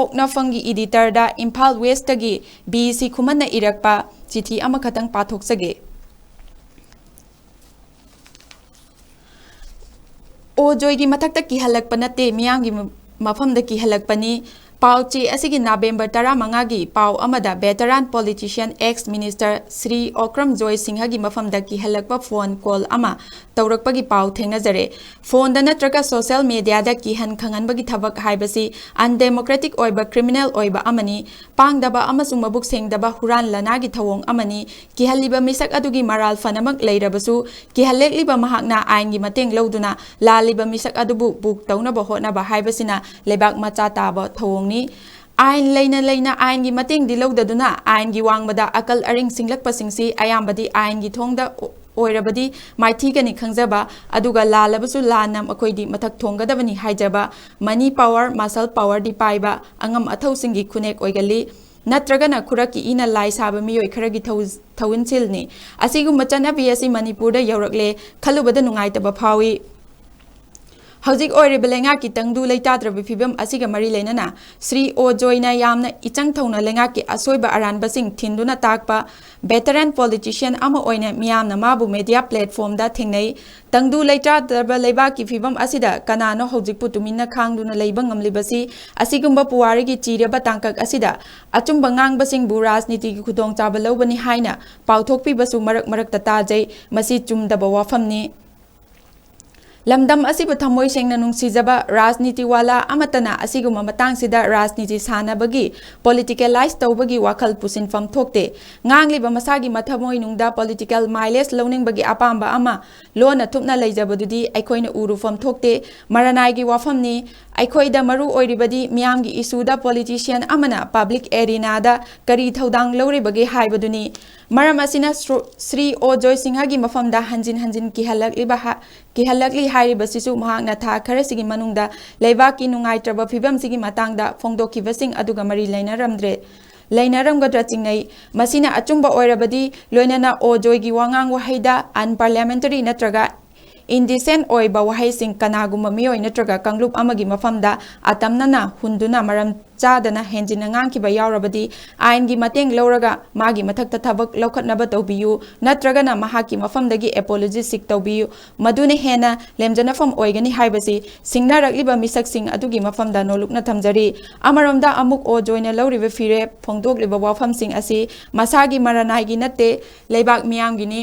ꯄꯣꯛꯅꯐꯝꯒꯤ ꯏꯗꯤꯇꯔꯗ Imphal ꯋꯦꯁꯇꯒꯤ BEC ꯈꯨꯃꯟꯅ ꯏꯔꯛꯄ ꯆꯤꯊꯤ ꯑꯃꯈꯛꯇꯪ ꯄꯥꯊꯣꯛꯆꯒꯦ꯫ ꯑꯣꯖꯣꯏꯒꯤ ꯃꯊꯛꯇ ꯀꯤꯍꯜꯂꯛꯄ ꯅꯠꯇꯦ, ꯃꯤꯌꯥꯝꯒꯤ ꯃꯐꯝꯗ ꯀꯤꯍꯜꯂꯛꯄꯅꯤ꯫ ꯄꯥꯎꯆꯦ ꯑꯁꯤꯒꯤ ꯅꯕꯦꯝꯕꯔ 15ꯒꯤ ꯄꯥꯎ ꯑꯃꯗ veteran politician ex minister Shri 𝐭ꯀ꯭ꯔꯝ-ꯖꯣꯏ-ꯁꯤꯡꯍꯒꯤ ꯃꯐꯝꯗ ꯀꯤꯍꯜꯂꯛꯄ ꯐꯣꯟ ꯀꯣꯜ ꯑꯃ ꯇꯧꯔꯛꯄꯒꯤ ꯄꯥꯎ ꯊꯦꯡꯅꯖꯔꯦ꯫ ꯐꯣꯟꯗ ꯅꯠꯇ꯭ꯔꯒ ꯁꯣꯁꯤꯌꯦꯜ ꯃꯤꯗꯤꯌꯥꯗ ꯀꯤꯍꯟ ꯈꯪꯍꯟꯕꯒꯤ ꯊꯕꯛ ꯍꯥꯏꯕꯁꯤ ꯑꯟꯗꯦꯃꯣꯀ꯭ꯔꯦꯇꯤꯛ ꯑꯣꯏꯕ ꯀ꯭ꯔꯤꯃꯤꯅꯦꯜ ꯑꯣꯏꯕ ꯑꯃꯅꯤ, ꯄꯥꯡꯗꯕ ꯑꯃꯁꯨꯡ ꯃꯕꯨꯛ ꯁꯦꯡꯗꯕ ꯍꯨꯔꯥꯟ ꯂꯅꯥꯒꯤ ꯊꯧꯑꯣꯡ ꯑꯃꯅꯤ꯫ ꯀꯤꯍꯜꯂꯤꯕ ꯃꯤꯁꯛ ꯑꯗꯨꯒꯤ ꯃꯔꯥꯜ ꯐꯅꯃꯛ ꯂꯩꯔꯕꯁꯨ ꯀꯤꯍꯜꯂꯛꯂꯤꯕ ꯃꯍꯥꯛꯅ ꯑꯥꯏꯟꯒꯤ ꯃꯇꯦꯡ ꯂꯧꯗꯨꯅ ꯂꯥꯜꯂꯤꯕ ꯃꯤꯁꯛ ꯑꯗꯨꯕꯨ ꯕꯨꯛ ꯇꯧꯅꯕ ꯍꯣꯠꯅꯕ ꯍꯥꯏꯕꯁꯤꯅ ꯂꯩꯕꯥꯛ ꯃꯆꯥ ꯇꯥꯕ ꯊꯧꯑꯣꯡꯅꯤ꯫ ꯑꯥꯏꯟ ꯂꯩꯅ ꯂꯩꯅ ꯑꯥꯏꯟꯒꯤ ꯃꯇꯦꯡꯗꯤ ꯂꯧꯗꯗꯨꯅ ꯑꯥꯏꯟꯒꯤ ꯋꯥꯡꯃꯗ ꯑꯀꯜ ꯑꯔꯤꯡ ꯁꯤꯡꯂꯛꯄꯁꯤꯡꯁꯤ ꯑꯌꯥꯝꯕꯗꯤ ꯑꯥꯏꯟꯒꯤ ꯊꯣꯡꯗ ꯑꯣꯏꯔꯕꯗꯤ ꯃꯥꯏꯊꯤꯒꯅꯤ ꯈꯪꯖꯕ, ꯑꯗꯨꯒ ꯂꯥꯜꯂꯕꯁꯨ ꯂꯥꯟꯅ ꯃꯈꯣꯏꯗꯤ ꯃꯊꯛ ꯊꯣꯡꯒꯗꯕꯅꯤ ꯍꯥꯏꯖꯕ, ꯃꯅꯤ ꯄꯥꯋꯔ, ꯃꯁꯜ ꯄꯥꯋꯔꯗꯤ ꯄꯥꯏꯕ ꯑꯉꯝ ꯑꯊꯧꯁꯤꯡꯒꯤ ꯈꯨꯅꯦꯛ ꯑꯣꯏꯒꯜꯂꯤ, ꯅꯠꯇ꯭ꯔꯒꯅ ꯈꯨꯔꯛꯀꯤ ꯏꯅ ꯂꯥꯏ ꯁꯥꯕ ꯃꯤꯑꯣꯏ ꯈꯔꯒꯤ ꯊꯧꯏꯟꯁꯤꯜꯅꯤ꯫ ꯑꯁꯤꯒꯨꯝꯕ ꯆꯠꯅꯕꯤ ꯑꯁꯤ ꯃꯅꯤꯄꯨꯔꯗ ꯌꯧꯔꯛꯂꯦ ꯈꯜꯂꯨꯕꯗ ꯅꯨꯡꯉꯥꯏꯇꯕ ꯐꯥꯎꯏ꯫ ꯍꯧꯖꯤꯛ ꯑꯣꯏꯔꯤꯕ ꯂꯩꯉꯥꯛꯀꯤ ꯇꯪꯗꯨ ꯂꯩꯇꯥꯗ꯭ꯔꯕ ꯐꯤꯚꯝ ꯑꯁꯤꯒ ꯃꯔꯤ ꯂꯩꯅꯅ ꯁ꯭ꯔꯤ ꯑꯣꯖꯣꯏꯅ ꯌꯥꯝꯅ ꯏꯆꯪ ꯊꯧꯅ ꯂꯩꯉꯥꯛꯀꯤ ꯑꯁꯣꯏꯕ ꯑꯔꯥꯟꯕꯁꯤꯡ ꯊꯤꯟꯗꯨꯅ ꯇꯥꯛꯄ ꯚꯦꯇꯔꯥꯟ ꯄꯣꯂꯤꯇꯤꯁꯤꯌꯟ ꯑꯃ ꯑꯣꯏꯅ ꯃꯤꯌꯥꯝꯅ ꯃꯥꯕꯨ ꯃꯦꯗꯤꯌꯥ ꯄ꯭ꯂꯦꯠꯐꯣꯔꯝꯗ ꯊꯦꯡꯅꯩ꯫ ꯇꯪꯗꯨ ꯂꯩꯇꯥꯗ꯭ꯔꯕ ꯂꯩꯕꯥꯛꯀꯤ ꯐꯤꯚꯝ ꯑꯁꯤꯗ ꯀꯅꯥꯅꯣ ꯍꯧꯖꯤꯛꯄꯨ ꯇꯨꯃꯤꯟꯅ ꯈꯥꯡꯗꯨꯅ ꯂꯩꯕ ꯉꯝꯂꯤꯕꯁꯤ? ꯑꯁꯤꯒꯨꯝꯕ ꯄꯨꯋꯥꯔꯤꯒꯤ ꯆꯤꯔꯕ ꯇꯥꯡꯀꯛ ꯑꯁꯤꯗ ꯑꯆꯨꯝꯕ ꯉꯥꯡꯕꯁꯤꯡꯕꯨ ꯔꯥꯖꯅꯤꯇꯤꯒꯤ ꯈꯨꯗꯣꯡꯆꯥꯕ ꯂꯧꯕꯅꯤ ꯍꯥꯏꯅ ꯄꯥꯎꯊꯣꯛꯄꯤꯕꯁꯨ ꯃꯔꯛ ꯃꯔꯛꯇ ꯇꯥꯖꯩ꯫ ꯃꯁꯤ ꯆꯨꯝꯗꯕ ꯋꯥꯐꯝꯅꯤ꯫ ꯂꯝꯗꯝ ꯑꯁꯤꯕꯨ ꯊꯃꯣꯏ ꯁꯦꯡꯅ ꯅꯨꯡꯁꯤꯖꯕ ꯔꯥꯖꯅꯤꯇꯤ ꯋꯥꯂꯥ ꯑꯃꯠꯇꯅ ꯑꯁꯤꯒꯨꯝꯕ ꯃꯇꯥꯡꯁꯤꯗ ꯔꯥꯖꯅꯤꯇꯤ ꯁꯥꯟꯅꯕꯒꯤ, ꯄꯣꯂꯤꯇꯤꯀꯦꯂꯥꯏꯖ ꯇꯧꯕꯒꯤ ꯋꯥꯈꯜ ꯄꯨꯁꯤꯟꯐꯝ ꯊꯣꯛꯇꯦ꯫ ꯉꯥꯡꯂꯤꯕ ꯃꯁꯥꯒꯤ ꯃꯊꯃꯣꯏꯅꯨꯡꯗ ꯄꯣꯂꯤꯇꯤꯀꯦꯜ ꯃꯥꯏꯂꯦꯖ ꯂꯧꯅꯤꯡꯕꯒꯤ ꯑꯄꯥꯝꯕ ꯑꯃ ꯂꯣꯟꯅ ꯊꯨꯞꯅ ꯂꯩꯖꯕꯗꯨꯗꯤ ꯑꯩꯈꯣꯏꯅ ꯎꯔꯨꯐꯝ ꯊꯣꯛꯇꯦ, ꯃꯔꯅꯥꯏꯒꯤ ꯋꯥꯐꯝꯅꯤ꯫ ꯑꯩꯈꯣꯏꯗ ꯃꯔꯨ ꯑꯣꯏꯔꯤꯕꯗꯤ ꯃꯤꯌꯥꯝꯒꯤ ꯏꯁꯨꯗ ꯄꯣꯂꯤꯇꯤꯁꯤꯌꯟ ꯑꯃꯅ ꯄꯕ꯭ꯂꯤꯛ ꯑꯦꯔꯤꯅꯥꯗ ꯀꯔꯤ ꯊꯧꯗꯥꯡ ꯂꯧꯔꯤꯕꯒꯦ ꯍꯥꯏꯕꯗꯨꯅꯤ꯫ ꯃꯔꯝ ꯑꯁꯤꯅ ꯁ꯭ꯔꯤ ꯑꯣꯖꯣꯏ-ꯁꯤꯡꯍꯒꯤ ꯃꯐꯝꯗ ꯍꯟꯖꯤꯟ ꯍꯟꯖꯤꯟ ꯀꯤꯍꯜꯂꯛꯂꯤ ꯍꯥꯏꯔꯤꯕꯁꯤꯁꯨ ꯃꯍꯥꯛꯅ ꯊꯥ ꯈꯔꯁꯤꯒꯤ ꯃꯅꯨꯡꯗ ꯂꯩꯕꯥꯛꯀꯤ ꯅꯨꯡꯉꯥꯏꯇ꯭ꯔꯕ ꯐꯤꯚꯝꯁꯤꯒꯤ ꯃꯇꯥꯡꯗ ꯐꯣꯡꯗꯣꯛꯈꯤꯕꯁꯤꯡ ꯑꯗꯨꯒ ꯃꯔꯤ ꯂꯩꯅꯔꯝꯒꯗ꯭ꯔ ꯆꯤꯡꯅꯩ꯫ ꯃꯁꯤꯅ ꯑꯆꯨꯝꯕ ꯑꯣꯏꯔꯕꯗꯤ ꯂꯣꯏꯅꯅ ꯑꯣꯖꯣꯏꯒꯤ ꯋꯥꯉꯥꯡ ꯋꯥꯍꯩꯗ ꯑꯟꯄꯥꯔꯂꯤꯌꯥꯃꯦꯟꯇꯔꯤ ꯅꯠꯇ꯭ꯔꯒ ꯏꯟꯗꯤꯁꯦꯟ ꯑꯣꯏꯕ ꯋꯥꯍꯩꯁꯤꯡ ꯀꯅꯥꯒꯨꯝꯕ ꯃꯤꯑꯣꯏ ꯅꯠꯇ꯭ꯔꯒ ꯀꯥꯡꯂꯨꯞ ꯑꯃꯒꯤ ꯃꯐꯝꯗ ꯑꯇꯝꯅꯅ ꯍꯨꯟꯗꯨꯅ ꯃꯔꯝ ꯆꯥꯗꯅ ꯍꯦꯟꯖꯤꯟꯅ ꯉꯥꯡꯈꯤꯕ ꯌꯥꯎꯔꯕꯗꯤ ꯑꯥꯏꯟꯒꯤ ꯃꯇꯦꯡ ꯂꯧꯔꯒ ꯃꯥꯒꯤ ꯃꯊꯛꯇ ꯊꯕꯛ ꯂꯧꯈꯠꯅꯕ ꯇꯧꯕꯤꯌꯨ, ꯅꯠꯇ꯭ꯔꯒꯅ ꯃꯍꯥꯛꯀꯤ ꯃꯐꯝꯗꯒꯤ ꯑꯦꯄꯣꯂꯣꯖꯤ ꯁꯤꯛ ꯇꯧꯕꯤꯌꯨ꯫ ꯃꯗꯨꯅ ꯍꯦꯟꯅ ꯂꯦꯝꯖꯅꯐꯝ ꯑꯣꯏꯒꯅꯤ ꯍꯥꯏꯕꯁꯤ ꯁꯤꯡꯅꯔꯛꯂꯤꯕ ꯃꯤꯁꯛꯁꯤꯡ ꯑꯗꯨꯒꯤ ꯃꯐꯝꯗ ꯅꯣꯜꯂꯨꯛꯅ ꯊꯝꯖꯔꯤ꯫ ꯑꯃꯔꯣꯝꯗ ꯑꯃꯨꯛ ꯑꯣꯖꯣꯏꯅ ꯂꯧꯔꯤꯕ ꯐꯤꯔꯦꯞ ꯐꯣꯡꯗꯣꯛꯂꯤꯕ ꯋꯥꯐꯝꯁꯤꯡ ꯑꯁꯤ ꯃꯁꯥꯒꯤ ꯃꯔꯅꯥꯏꯒꯤ ꯅꯠꯇꯦ, ꯂꯩꯕꯥꯛ ꯃꯤꯌꯥꯝꯒꯤꯅꯤ꯫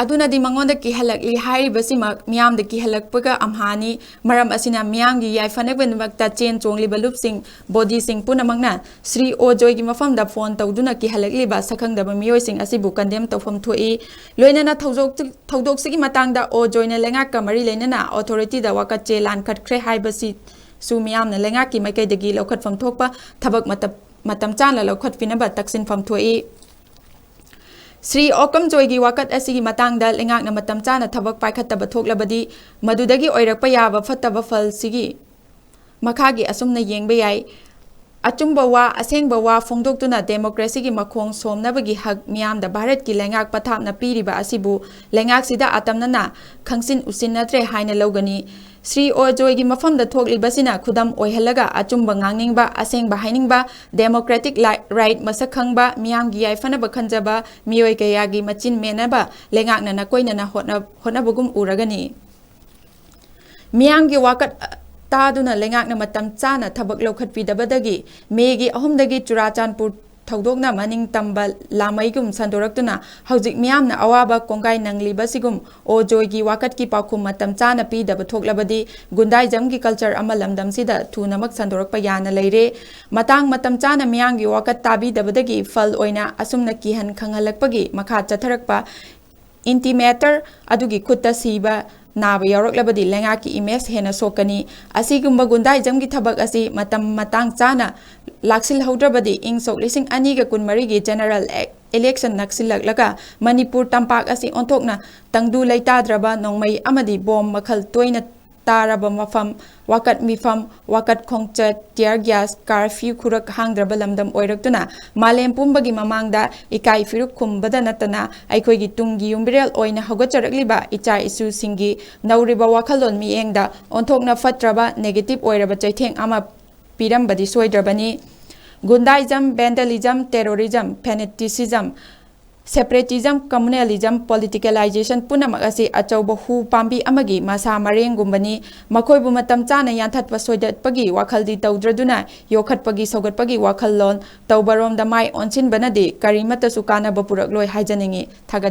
ꯑꯗꯨꯅꯗꯤ ꯃꯉꯣꯟꯗ ꯀꯤꯍꯜꯂꯛꯂꯤ ꯍꯥꯏꯔꯤꯕꯁꯤꯃꯛ ꯃꯤꯌꯥꯝꯗ ꯀꯤꯍꯜꯂꯛꯄꯒ ꯑꯝꯍꯥꯅꯤ꯫ ꯃꯔꯝ ꯑꯁꯤꯅ ꯃꯤꯌꯥꯝꯒꯤ ꯌꯥꯏꯐꯅꯕꯒꯤꯗꯃꯛꯇ ꯆꯦꯟ ꯆꯣꯡꯂꯤꯕ ꯂꯨꯞꯁꯤꯡ, ꯕꯣꯗꯤꯁꯤꯡ ꯄꯨꯝꯅꯃꯛꯅ ꯁ꯭ꯔꯤ ꯑꯣꯖꯣꯏꯒꯤ ꯃꯐꯝꯗ ꯐꯣꯟ ꯇꯧꯗꯨꯅ ꯀꯤꯍꯜꯂꯛꯂꯤꯕ ꯁꯛꯈꯪꯗꯕ ꯃꯤꯑꯣꯏꯁꯤꯡ ꯑꯁꯤꯕꯨ ꯀꯟꯗꯦꯝ ꯇꯧꯐꯝ ꯊꯣꯛꯏ꯫ ꯂꯣꯏꯅꯅ ꯊꯧꯗꯣꯛꯁꯤꯒꯤ ꯃꯇꯥꯡꯗ ꯑꯣꯖꯣꯏꯅ ꯂꯩꯉꯥꯛꯀ ꯃꯔꯤ ꯂꯩꯅꯅ ꯑꯣꯊꯣꯔꯤꯇꯤꯗ ꯋꯥꯀꯠ-ꯆꯦ ꯂꯥꯟꯈꯠꯈ꯭ꯔꯦ ꯍꯥꯏꯕꯁꯤꯁꯨ ꯃꯤꯌꯥꯝꯅ ꯂꯩꯉꯥꯛꯀꯤ ꯃꯥꯏꯀꯩꯗꯒꯤ ꯂꯧꯈꯠꯐꯝ ꯊꯣꯛꯄ ꯊꯕꯛ ꯃꯇꯝ ꯆꯥꯅ ꯂꯧꯈꯠꯄꯤꯅꯕ ꯇꯛꯁꯤꯟꯐꯝ ꯊꯣꯛꯏ꯫ ꯁ꯭ꯔꯤ ኦꯀꯝꯖꯣꯏꯒꯤ ꯋꯥꯀꯠ ꯑꯁꯤꯒꯤ ꯃꯇꯥꯡꯗ ꯂꯩꯉꯥꯛꯅ ꯃꯇꯝ ꯆꯥꯅ ꯊꯕꯛ ꯄꯥꯏꯈꯠꯇꯕ ꯊꯣꯛꯂꯕꯗꯤ ꯃꯗꯨꯗꯒꯤ ꯑꯣꯏꯔꯛꯄ ꯌꯥꯕ ꯐꯠꯇꯕ ꯐꯜꯁꯤꯒꯤ ꯃꯈꯥꯒꯤ ꯑꯁꯨꯝꯅ ꯌꯦꯡꯕ ꯌꯥꯏ꯫ ꯑꯆꯨꯝꯕ ꯋꯥ, ꯑꯁꯦꯡꯕ ꯋꯥ ꯐꯣꯡꯗꯣꯛꯇꯨꯅ ꯗꯦꯃꯣꯀ꯭ꯔꯦꯁꯤꯒꯤ ꯃꯈꯣꯡ ꯁꯣꯝꯅꯕꯒꯤ ꯍꯛ ꯃꯤꯌꯥꯝꯗ ꯚꯥꯔꯠꯀꯤ ꯂꯩꯉꯥꯛ ꯄꯊꯥꯞꯅ ꯄꯤꯔꯤꯕ ꯑꯁꯤꯕꯨ ꯂꯩꯉꯥꯛꯁꯤꯗ ꯑꯇꯝꯅꯅ ꯈꯪꯁꯤꯟ ꯎꯁꯤꯟꯅꯗ꯭ꯔꯦ ꯍꯥꯏꯅ ꯂꯧꯒꯅꯤ꯫ ꯁ꯭ꯔꯤ ꯑꯣꯖꯣꯏꯒꯤ ꯃꯐꯝꯗ ꯊꯣꯛꯂꯤꯕꯁꯤꯅ ꯈꯨꯗꯝ ꯑꯣꯏꯍꯜꯂꯒ ꯑꯆꯨꯝꯕ ꯉꯥꯡꯅꯤꯡꯕ, ꯑꯁꯦꯡꯕ ꯍꯥꯏꯅꯤꯡꯕ, ꯗꯦꯃꯣꯀ꯭ꯔꯦꯇꯤꯛ ꯔꯥꯏꯠ ꯃꯁꯛ ꯈꯪꯕ, ꯃꯤꯌꯥꯝꯒꯤ ꯌꯥꯏꯐꯅꯕ ꯈꯟꯖꯕ ꯃꯤꯑꯣꯏ ꯀꯌꯥꯒꯤ ꯃꯆꯤꯟ ꯃꯦꯅꯕ ꯂꯩꯉꯥꯛꯅ ꯅꯀꯣꯏꯅꯅ ꯍꯣꯠꯅꯕꯒꯨꯝ ꯎꯔꯒꯅꯤ꯫ ꯃꯤꯌꯥꯝꯒꯤ ꯋꯥꯀꯠ ꯇꯥꯗꯨꯅ ꯂꯩꯉꯥꯛꯅ ꯃꯇꯝ ꯆꯥꯅ ꯊꯕꯛ ꯂꯧꯈꯠꯄꯤꯗꯕꯗꯒꯤ ꯃꯦꯒꯤ 3ꯗꯒꯤ ꯆꯨꯔꯥꯆꯥꯟꯄꯨꯔ ꯊꯧꯗꯣꯛꯅ ꯃꯅꯤꯡꯇꯝꯕ ꯂꯥꯃꯩꯒꯨꯝ ꯁꯟꯗꯣꯔꯛꯇꯨꯅ ꯍꯧꯖꯤꯛ ꯃꯤꯌꯥꯝꯅ ꯑꯋꯥꯕ ꯀꯣꯡꯒꯥꯏ ꯅꯪꯂꯤꯕꯁꯤꯒꯨꯝ ꯑꯣꯖꯣꯏꯒꯤ ꯋꯥꯀꯠꯀꯤ ꯄꯥꯎꯈꯨꯝ ꯃꯇꯝ ꯆꯥꯅ ꯄꯤꯗꯕ ꯊꯣꯛꯂꯕꯗꯤ ꯒꯨꯟꯗꯥꯏꯖꯝꯒꯤ ꯀꯜꯆꯔ ꯑꯃ ꯂꯝꯗꯝꯁꯤꯗ ꯊꯨꯅꯃꯛ ꯁꯟꯗꯣꯔꯛꯄ ꯌꯥꯅ ꯂꯩꯔꯦ꯫ ꯃꯇꯝ ꯆꯥꯅ ꯃꯤꯌꯥꯝꯒꯤ ꯋꯥꯀꯠ ꯇꯥꯕꯤꯗꯕꯗꯒꯤ ꯐꯜ ꯑꯣꯏꯅ ꯑꯁꯨꯝꯅ ꯀꯤꯍꯟ ꯈꯪꯍꯜꯂꯛꯄꯒꯤ ꯃꯈꯥ ꯆꯠꯊꯔꯛꯄ ꯏꯟꯇꯤꯃꯦꯇꯔ ꯑꯗꯨꯒꯤ ꯈꯨꯠꯇ ꯁꯤꯕ ꯅꯥꯕ ꯌꯥꯎꯔꯛꯂꯕꯗꯤ ꯂꯩꯉꯥꯛꯀꯤ ꯏꯃꯦꯖ ꯍꯦꯟꯅ ꯁꯣꯛꯀꯅꯤ꯫ ꯑꯁꯤꯒꯨꯝꯕ ꯒꯨꯟꯗꯥꯏꯖꯝꯒꯤ ꯊꯕꯛ ꯑꯁꯤ ꯃꯇꯥꯡ ꯆꯥꯅ ꯂꯥꯛꯁꯤꯜꯍꯧꯗ꯭ꯔꯕꯗꯤ ꯏꯪ ꯁꯣꯛ 2024ꯒꯤ ꯖꯦꯅꯔꯦꯜ ꯏꯂꯦꯛꯁꯟ ꯅꯛꯁꯤꯜꯂꯛꯂꯒ ꯃꯅꯤꯄꯨꯔ ꯇꯝꯄꯥꯛ ꯑꯁꯤ ꯑꯣꯟꯊꯣꯛꯅ ꯇꯪꯗꯨ ꯂꯩꯇꯥꯗ꯭ꯔꯕ ꯅꯣꯡꯃꯩ ꯑꯃꯗꯤ ꯕꯣꯝ ꯃꯈꯜ ꯇꯣꯏꯅ ꯇꯥꯔꯕ ꯃꯐꯝ, ꯋꯥꯀꯠ ꯃꯤꯐꯝ, ꯋꯥꯀꯠ ꯈꯣꯡꯆꯠ, ꯇꯤꯌꯔ ꯒ꯭ꯌꯥꯁ, ꯀꯥꯔꯐ꯭ꯌꯨ ꯈꯨꯔꯛ ꯍꯥꯡꯗ꯭ꯔꯕ ꯂꯝꯗꯝ ꯑꯣꯏꯔꯛꯇꯨꯅ ꯃꯥꯂꯦꯝ ꯄꯨꯝꯕꯒꯤ ꯃꯃꯥꯡꯗ ꯏꯀꯥꯏ ꯐꯤꯔꯨꯛ ꯈꯨꯝꯕꯗ ꯅꯠꯇꯅ ꯑꯩꯈꯣꯏꯒꯤ ꯇꯨꯡꯒꯤ ꯌꯨꯝꯕꯤꯔꯦꯜ ꯑꯣꯏꯅ ꯍꯧꯒꯠꯆꯔꯛꯂꯤꯕ ꯏꯆꯥ ꯏꯁꯨꯁꯤꯡꯒꯤ ꯅꯧꯔꯤꯕ ꯋꯥꯈꯜꯂꯣꯟ ꯃꯤꯠꯌꯦꯡꯗ ꯑꯣꯟꯊꯣꯛꯅ ꯐꯠꯇ꯭ꯔꯕ ꯅꯦꯒꯦꯇꯤꯚ ꯑꯣꯏꯔꯕ ꯆꯩꯊꯦꯡ ꯑꯃ ꯄꯤꯔꯝꯕꯗꯤ ꯁꯣꯏꯗ꯭ꯔꯕꯅꯤ ꯒꯨꯟꯗꯥꯏꯖꯝ ꯚꯦꯟꯗꯦꯂꯤꯖꯝ ꯇꯦꯔꯣꯔꯤꯖꯝ ꯐꯦꯅꯦꯇꯤꯁꯤꯖꯝ ꯁꯦꯄꯔꯦꯇꯤꯖꯝ ꯀꯝꯃꯨꯅꯦꯂꯤꯖꯝ ꯄꯣꯂꯤꯇꯤꯀꯦꯂꯥꯏꯖꯦꯁꯟ ꯄꯨꯝꯅꯃꯛ ꯑꯁꯤ ꯑꯆꯧꯕ ꯍꯨ ꯄꯥꯝꯕꯤ ꯑꯃꯒꯤ ꯃꯁꯥ ꯃꯔꯦꯡꯒꯨꯝꯕꯅꯤ ꯃꯈꯣꯏꯕꯨ ꯃꯇꯝ ꯆꯥꯅ ꯌꯥꯟꯊꯠꯄ ꯁꯣꯏꯗꯠꯄꯒꯤ ꯋꯥꯈꯜꯗꯤ ꯇꯧꯗ꯭ꯔꯗꯨꯅ ꯌꯣꯛꯈꯠꯄꯒꯤ ꯁꯧꯒꯠꯄꯒꯤ ꯋꯥꯈꯜꯂꯣꯟ ꯇꯧꯕꯔꯣꯝꯗ ꯃꯥꯏ ꯑꯣꯟꯁꯤꯟꯕꯅꯗꯤ ꯀꯔꯤꯃꯠꯇꯁꯨ ꯀꯥꯟꯅꯕ ꯄꯨꯔꯛꯂꯣꯏ ꯍꯥꯏꯖꯅꯤꯡꯏ ꯊꯥꯒꯠꯆꯔꯤ